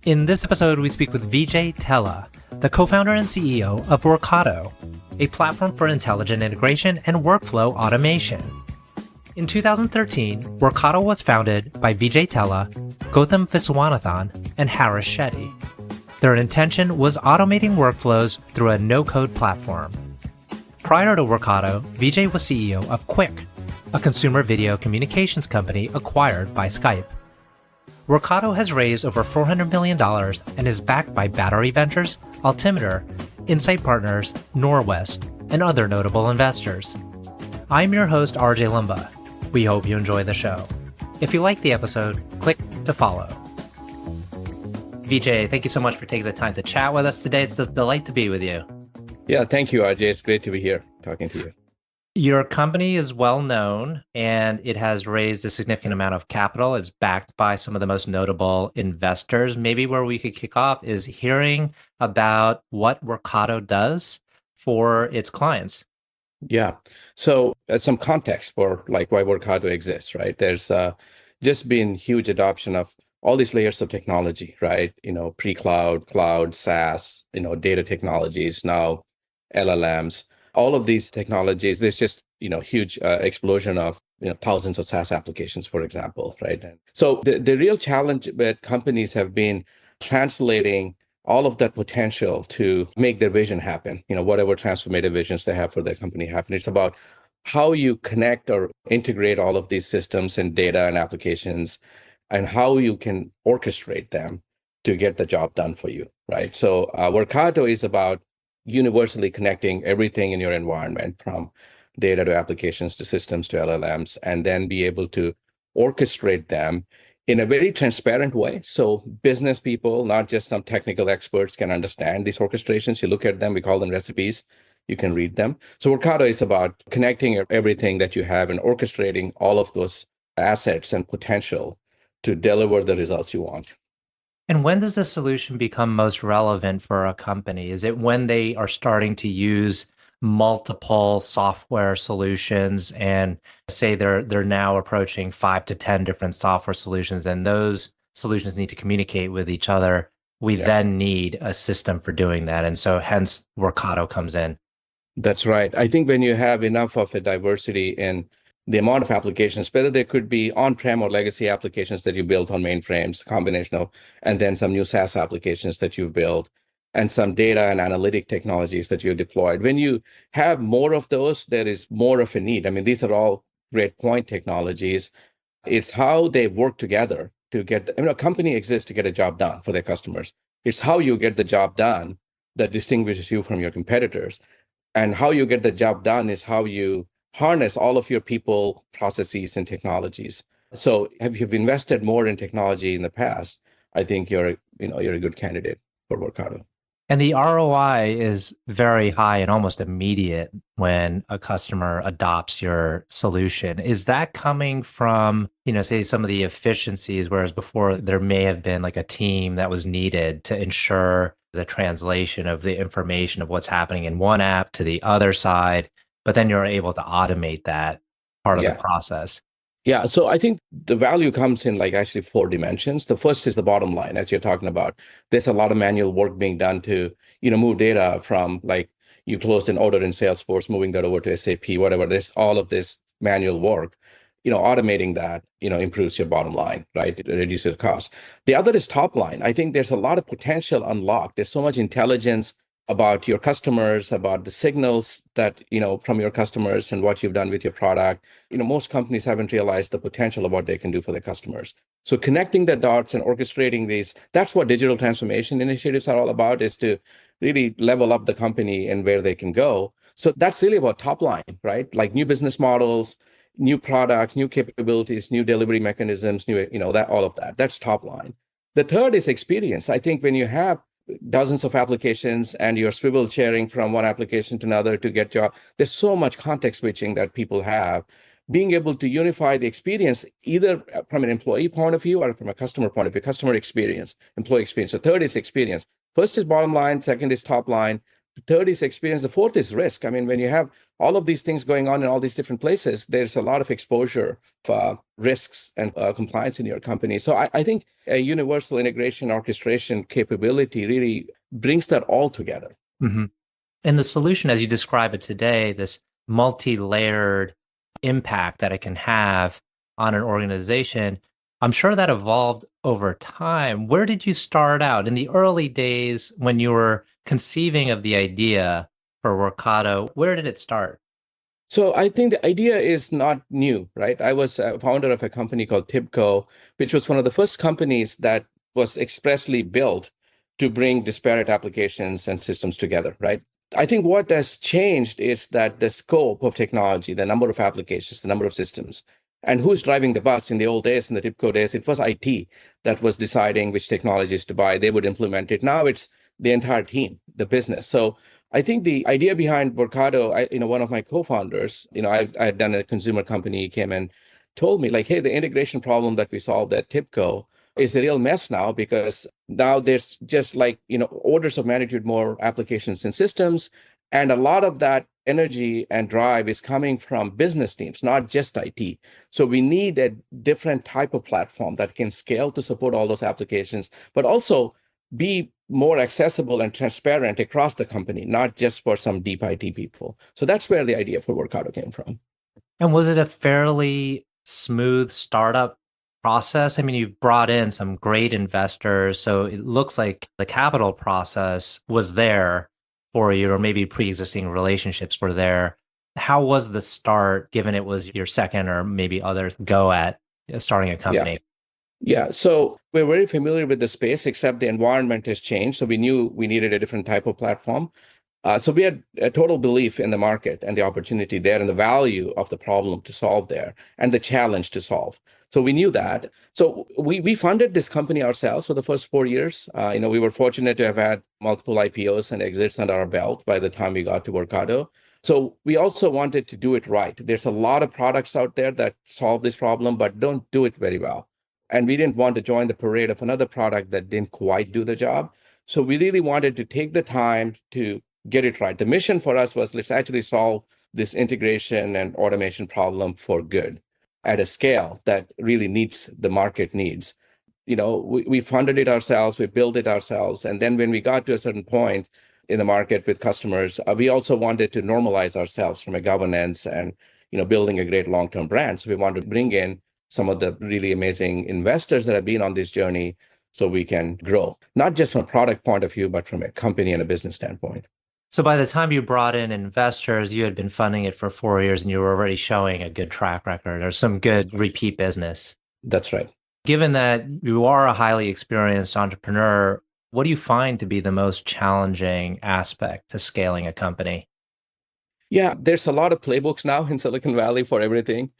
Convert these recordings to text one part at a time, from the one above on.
In this episode, we speak with Vijay Tella, the co-founder and CEO of Workato, a platform for intelligent integration and workflow automation. In 2013, Workato was founded by Vijay Tella, Gautham Viswanathan, and Harish Shetty. Their intention was automating workflows through a no-code platform. Prior to Workato, Vijay was CEO of Qik, a consumer video communications company acquired by Skype. Workato has raised over $400 million and is backed by Battery Ventures, Altimeter, Insight Partners, Norwest, and other notable investors. I'm your host, RJ Lumba. We hope you enjoy the show. If you like the episode, click to follow. Vijay, thank you so much for taking the time to chat with us today. It's a delight to be with you. Yeah, thank you, RJ. It's great to be here talking to you. Your company is well known and it has raised a significant amount of capital. It's backed by some of the most notable investors. Maybe where we could kick off is hearing about what Workato does for its clients. Yeah. So some context for like why Workato exists, right? There's just been huge adoption of all these layers of technology, right? Pre-cloud, cloud, SaaS, data technologies, now LLMs. All of these technologies, there's just, huge explosion of, thousands of SaaS applications, for example, right? And so the real challenge that companies have been translating all of that potential to make their vision happen, whatever transformative visions they have for their company happen. It's about how you connect or integrate all of these systems and data and applications and how you can orchestrate them to get the job done for you, right? So Workato is about universally connecting everything in your environment, from data to applications to systems to LLMs, and then be able to orchestrate them in a very transparent way. So business people, not just some technical experts, can understand these orchestrations. You look at them, we call them recipes. You can read them. So Workato is about connecting everything that you have and orchestrating all of those assets and potential to deliver the results you want. And when does the solution become most relevant for a company? Is it when they are starting to use multiple software solutions and say they're now approaching 5 to 10 different software solutions, and those solutions need to communicate with each other? We then need a system for doing that. And so hence Workato comes in. That's right. I think when you have enough of a diversity in the amount of applications, whether they could be on-prem or legacy applications that you built on mainframes, combination of, and then some new SaaS applications that you've built, and some data and analytic technologies that you've deployed. When you have more of those, there is more of a need. I mean, these are all great point technologies. It's how they work together to get, a company exists to get a job done for their customers. It's how you get the job done that distinguishes you from your competitors. And how you get the job done is how you harness all of your people, processes, and technologies. So if you've invested more in technology in the past, I think you're a good candidate for Workato. And the ROI is very high and almost immediate when a customer adopts your solution. Is that coming from, say some of the efficiencies, whereas before there may have been like a team that was needed to ensure the translation of the information of what's happening in one app to the other side, but then you're able to automate that part of the process? Yeah, so I think the value comes in like actually 4 dimensions. The first is the bottom line, as you're talking about. There's a lot of manual work being done to, move data from like you closed an order in Salesforce, moving that over to SAP, whatever. There's all of this manual work. Automating that, improves your bottom line, right? It reduces the cost. The other is top line. I think there's a lot of potential unlocked. There's so much intelligence about your customers, about the signals that, from your customers and what you've done with your product. Most companies haven't realized the potential of what they can do for their customers. So connecting the dots and orchestrating these, that's what digital transformation initiatives are all about, is to really level up the company and where they can go. So that's really about top line, right? Like new business models, new products, new capabilities, new delivery mechanisms, all of that. That's top line. The third is experience. I think when you have dozens of applications and you're swivel chairing from one application to another to get there's so much context switching that people have. Being able to unify the experience, either from an employee point of view or from a customer point of view, customer experience, employee experience. So third is experience. First is bottom line, second is top line, third is experience. The fourth is risk. I mean, when you have all of these things going on in all these different places, there's a lot of exposure for risks and compliance in your company. So I think a universal integration orchestration capability really brings that all together. Mm-hmm. And the solution, as you describe it today, this multi-layered impact that it can have on an organization, I'm sure that evolved over time. Where did you start out in the early days when you were conceiving of the idea for Workato? Where did it start? So I think the idea is not new, right? I was a founder of a company called TIBCO, which was one of the first companies that was expressly built to bring disparate applications and systems together, right? I think what has changed is that the scope of technology, the number of applications, the number of systems, and who's driving the bus. In the old days, in the TIBCO days, it was IT that was deciding which technologies to buy. They would implement it. Now it's the entire team, the business. So I think the idea behind Workato, one of my co-founders, I had done a consumer company, he came and told me like, hey, the integration problem that we solved at TIBCO is a real mess now because now there's just like, orders of magnitude more applications and systems. And a lot of that energy and drive is coming from business teams, not just IT. So we need a different type of platform that can scale to support all those applications, but also be more accessible and transparent across the company, not just for some deep IT people. So that's where the idea for Workato came from. And was it a fairly smooth startup process? I mean, you've brought in some great investors, so it looks like the capital process was there for you, or maybe pre-existing relationships were there. How was the start, given it was your second or maybe other go at starting a company? Yeah. So we're very familiar with the space, except the environment has changed. So we knew we needed a different type of platform. So we had a total belief in the market and the opportunity there and the value of the problem to solve there and the challenge to solve. So we knew that. So we funded this company ourselves for the first 4 years. We were fortunate to have had multiple IPOs and exits under our belt by the time we got to Workato. So we also wanted to do it right. There's a lot of products out there that solve this problem, but don't do it very well. And we didn't want to join the parade of another product that didn't quite do the job. So we really wanted to take the time to get it right. The mission for us was let's actually solve this integration and automation problem for good at a scale that really needs the market needs. We funded it ourselves, we built it ourselves. And then when we got to a certain point in the market with customers, we also wanted to normalize ourselves from a governance and, building a great long-term brand. So we wanted to bring in some of the really amazing investors that have been on this journey so we can grow, not just from a product point of view, but from a company and a business standpoint. So by the time you brought in investors, you had been funding it for 4 years and you were already showing a good track record or some good repeat business. That's right. Given that you are a highly experienced entrepreneur, what do you find to be the most challenging aspect to scaling a company? Yeah, there's a lot of playbooks now in Silicon Valley for everything,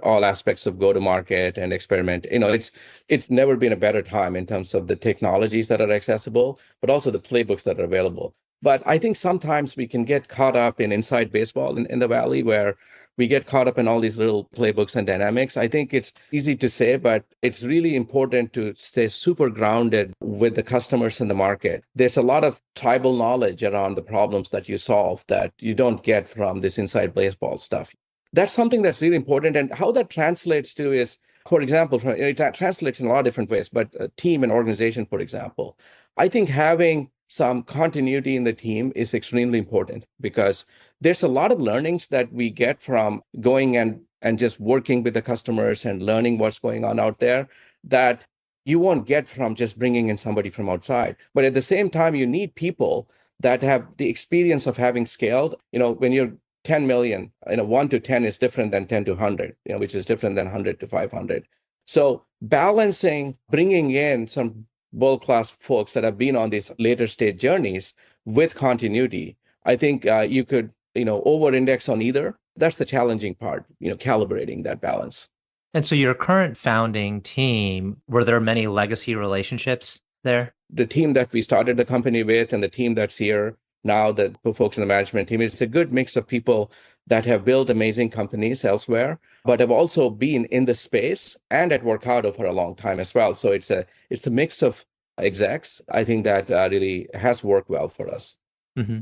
all aspects of go-to-market and experiment. It's never been a better time in terms of the technologies that are accessible, but also the playbooks that are available. But I think sometimes we can get caught up in inside baseball in the Valley where we get caught up in all these little playbooks and dynamics. I think it's easy to say, but it's really important to stay super grounded with the customers in the market. There's a lot of tribal knowledge around the problems that you solve that you don't get from this inside baseball stuff. That's something that's really important. And how that translates to is, for example, it translates in a lot of different ways, but a team and organization, for example, I think having some continuity in the team is extremely important because there's a lot of learnings that we get from going and just working with the customers and learning what's going on out there that you won't get from just bringing in somebody from outside. But at the same time, you need people that have the experience of having scaled. When you're 10 million, 1 to 10 is different than 10 to 100, which is different than 100 to 500. So balancing, bringing in some world-class folks that have been on these later stage journeys with continuity, I think you could, over-index on either. That's the challenging part, calibrating that balance. And so your current founding team, were there many legacy relationships there? The team that we started the company with and the team that's here now, the folks in the management team, it's a good mix of people that have built amazing companies elsewhere, but have also been in the space and at Workato for a long time as well. So it's a mix of execs. I think that really has worked well for us. Mm-hmm.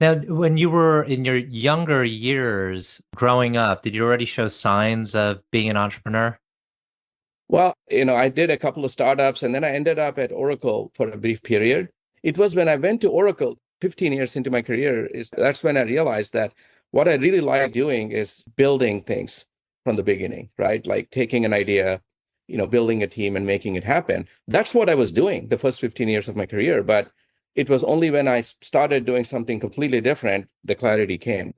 Now, when you were in your younger years growing up, did you already show signs of being an entrepreneur? Well, I did a couple of startups and then I ended up at Oracle for a brief period. It was when I went to Oracle 15 years into my career, that's when I realized that what I really like doing is building things from the beginning, right? Like taking an idea, building a team and making it happen. That's what I was doing the first 15 years of my career. But it was only when I started doing something completely different, the clarity came.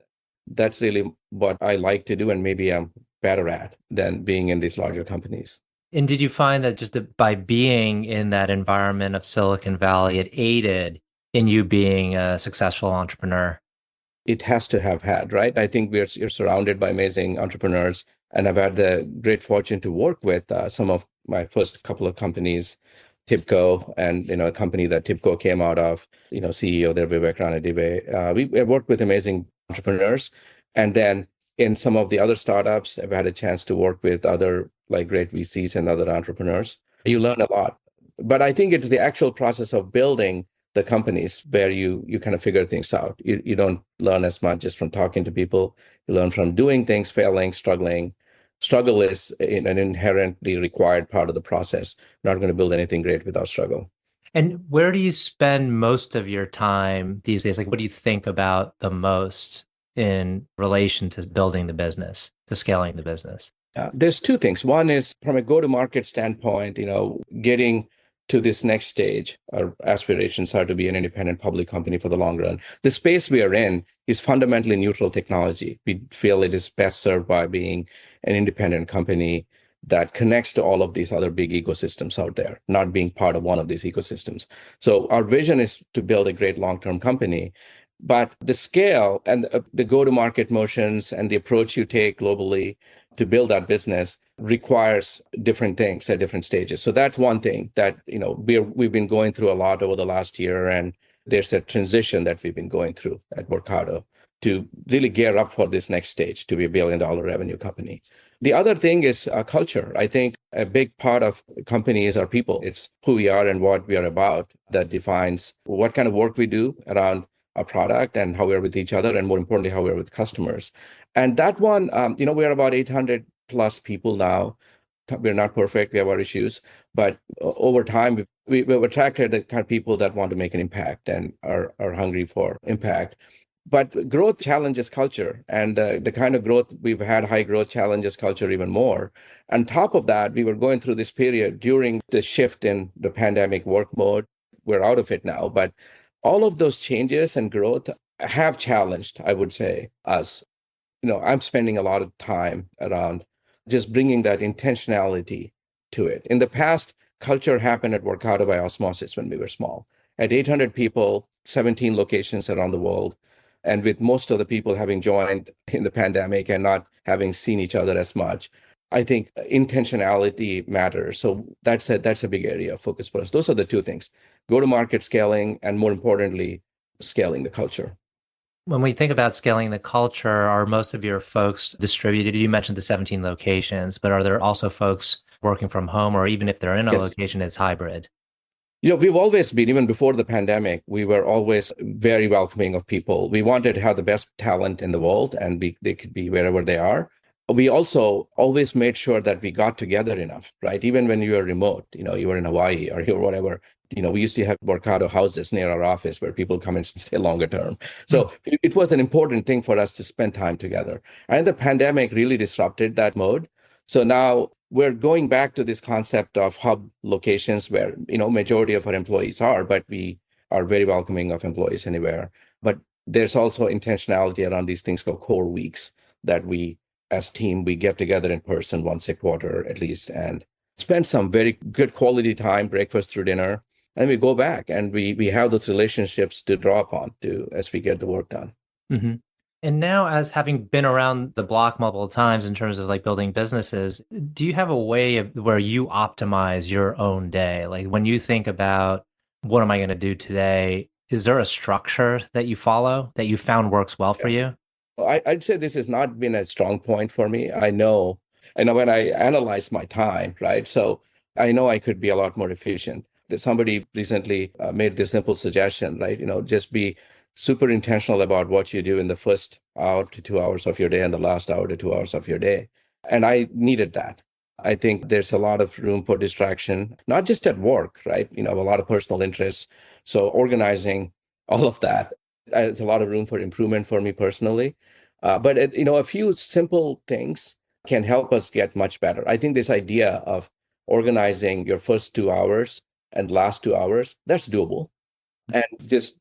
That's really what I like to do, and maybe I'm better at than being in these larger companies. And did you find that by being in that environment of Silicon Valley, it aided in you being a successful entrepreneur? It has to have had, right? I think you're surrounded by amazing entrepreneurs, and I've had the great fortune to work with some of my first couple of companies, Tipco, and a company that Tipco came out of. CEO there, Vivek Ranadive. We worked with amazing entrepreneurs, and then in some of the other startups, I've had a chance to work with other like great VCs and other entrepreneurs. You learn a lot, but I think it's the actual process of building the companies where you kind of figure things out. You don't learn as much just from talking to people. You learn from doing things, failing, struggling. Struggle is an inherently required part of the process. You're not going to build anything great without struggle. And where do you spend most of your time these days? Like, what do you think about the most in relation to building the business, to scaling the business? There's two things. One is from a go-to-market standpoint, getting to this next stage. Our aspirations are to be an independent public company for the long run. The space we are in is fundamentally neutral technology. We feel it is best served by being an independent company that connects to all of these other big ecosystems out there, not being part of one of these ecosystems. So our vision is to build a great long-term company. But the scale and the go-to-market motions and the approach you take globally to build that business requires different things at different stages. So that's one thing that we've been going through a lot over the last year, and there's a transition that we've been going through at Workato to really gear up for this next stage to be $1 billion revenue company. The other thing is culture. I think a big part of companies are people. It's who we are and what we are about that defines what kind of work we do around a product and how we're with each other, and more importantly, how we're with customers. And that one, we're about 800 plus people now. We're not perfect. We have our issues, but over time, we've attracted the kind of people that want to make an impact and are hungry for impact. But growth challenges culture, and the kind of growth we've had, high growth challenges culture even more. On top of that, we were going through this period during the shift in the pandemic work mode. We're out of it now, but all of those changes and growth have challenged, I would say, us. I'm spending a lot of time around just bringing that intentionality to it. In the past, culture happened at Workato by osmosis when we were small. At 800 people, 17 locations around the world, and with most of the people having joined in the pandemic and not having seen each other as much, I think intentionality matters. So that's a big area of focus for us. Those are the two things: go-to-market scaling, and more importantly, scaling the culture. When we think about scaling the culture, are most of your folks distributed? You mentioned the 17 locations, but are there also folks working from home, or even if they're in a Yes. location, it's hybrid? We've always been, even before the pandemic, we were always very welcoming of people. We wanted to have the best talent in the world, and they could be wherever they are. We also always made sure that we got together enough, right? Even when you were remote, you were in Hawaii or here, whatever, we used to have Workato houses near our office where people come and stay longer term. So it was an important thing for us to spend time together. And the pandemic really disrupted that mode. So now we're going back to this concept of hub locations where, majority of our employees are, but we are very welcoming of employees anywhere. But there's also intentionality around these things called core weeks that we, as team, we get together in person once a quarter at least and spend some very good quality time, breakfast through dinner, and we go back and we have those relationships to draw upon to as we get the work done. Mm-hmm. And now, as having been around the block multiple times in terms of like building businesses, do you have a way of where you optimize your own day? Like when you think about what am I going to do today, is there a structure that you follow that you found works well for you? Well, I'd say this has not been a strong point for me. I know when I analyze my time, right? So I know I could be a lot more efficient. That somebody recently made this simple suggestion, right? Just be super intentional about what you do in the first hour to 2 hours of your day and the last hour to 2 hours of your day. And I needed that. I think there's a lot of room for distraction, not just at work, right? A lot of personal interests. So organizing all of that, there's a lot of room for improvement for me personally. But a few simple things can help us get much better. I think this idea of organizing your first 2 hours and last 2 hours, that's doable. And just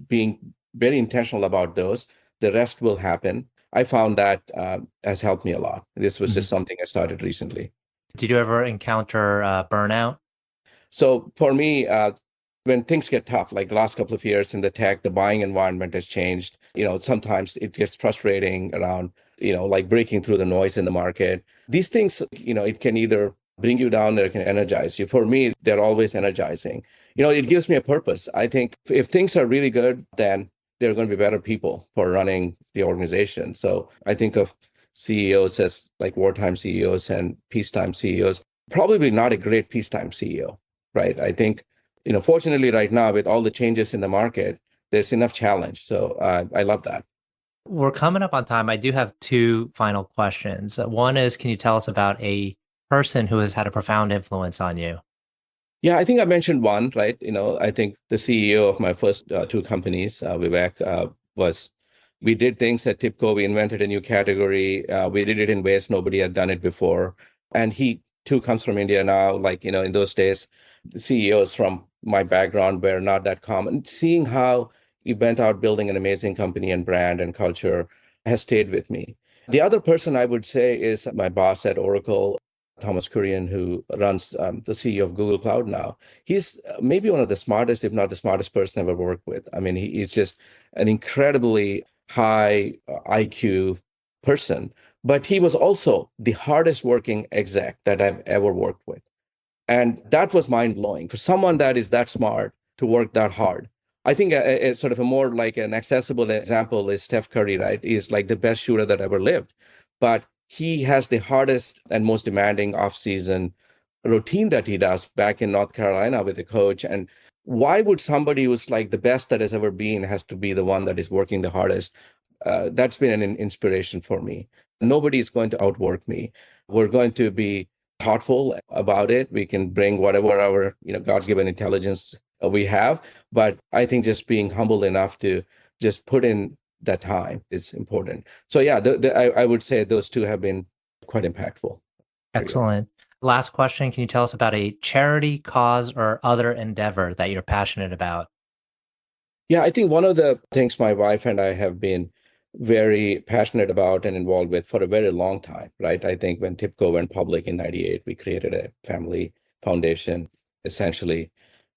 being very intentional about those, the rest will happen. I found that has helped me a lot. This was just something I started recently. Did you ever encounter burnout? So for me, when things get tough, like the last couple of years in the tech, the buying environment has changed. Sometimes it gets frustrating around, like breaking through the noise in the market. These things, it can either bring you down or it can energize you. For me, they're always energizing. It gives me a purpose. I think if things are really good, then they're going to be better people for running the organization. So I think of CEOs as like wartime CEOs and peacetime CEOs. Probably not a great peacetime CEO, right? I think, fortunately right now with all the changes in the market, there's enough challenge. So I love that. We're coming up on time. I do have two final questions. One is, can you tell us about a person who has had a profound influence on you? Yeah, I think I mentioned one, right? I think the CEO of my first two companies, Vivek, we did things at TIPCO. We invented a new category. We did it in ways nobody had done it before. And he too comes from India now. Like, in those days, the CEOs from my background were not that common. Seeing how he went out building an amazing company and brand and culture has stayed with me. The other person I would say is my boss at Oracle, Thomas Kurian, who runs the CEO of Google Cloud now. He's maybe one of the smartest, if not the smartest person I've ever worked with. I mean, he's just an incredibly high IQ person, but he was also the hardest working exec that I've ever worked with. And that was mind blowing for someone that is that smart to work that hard. I think a sort of a more like an accessible example is Steph Curry, right? He's like the best shooter that ever lived, but he has the hardest and most demanding off-season routine that he does back in North Carolina with the coach. And why would somebody who's like the best that has ever been has to be the one that is working the hardest? That's been an inspiration for me. Nobody is going to outwork me. We're going to be thoughtful about it. We can bring whatever our God-given intelligence we have, but I think just being humble enough to just put in that time is important. So yeah, I would say those two have been quite impactful. Excellent. Last question. Can you tell us about a charity, cause, or other endeavor that you're passionate about? Yeah, I think one of the things my wife and I have been very passionate about and involved with for a very long time, right? I think when TIPCO went public in 98, we created a family foundation. Essentially,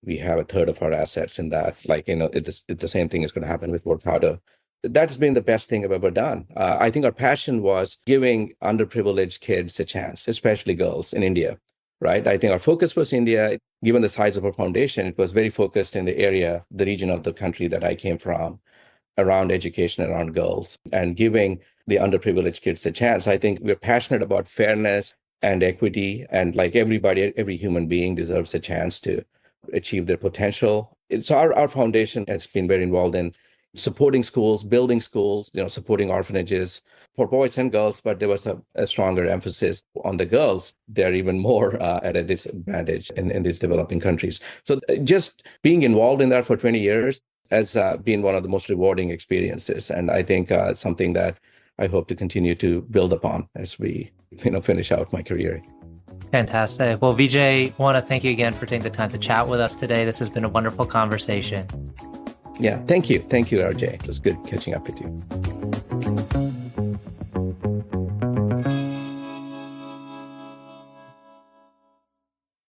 we have a third of our assets in that. Like, the same thing is going to happen with Workato. That's been the best thing I've ever done. I think our passion was giving underprivileged kids a chance, especially girls in India, right? I think our focus was India. Given the size of our foundation, it was very focused in the area, the region of the country that I came from, around education, around girls, and giving the underprivileged kids a chance. I think we're passionate about fairness and equity, and like everybody, every human being deserves a chance to achieve their potential. So our foundation has been very involved in supporting schools, building schools, supporting orphanages for boys and girls, but there was a stronger emphasis on the girls. They're even more at a disadvantage in these developing countries. So just being involved in that for 20 years has been one of the most rewarding experiences. And I think something that I hope to continue to build upon as we finish out my career. Fantastic. Well, Vijay, I want to thank you again for taking the time to chat with us today. This has been a wonderful conversation. Yeah, thank you. Thank you, RJ. It was good catching up with you.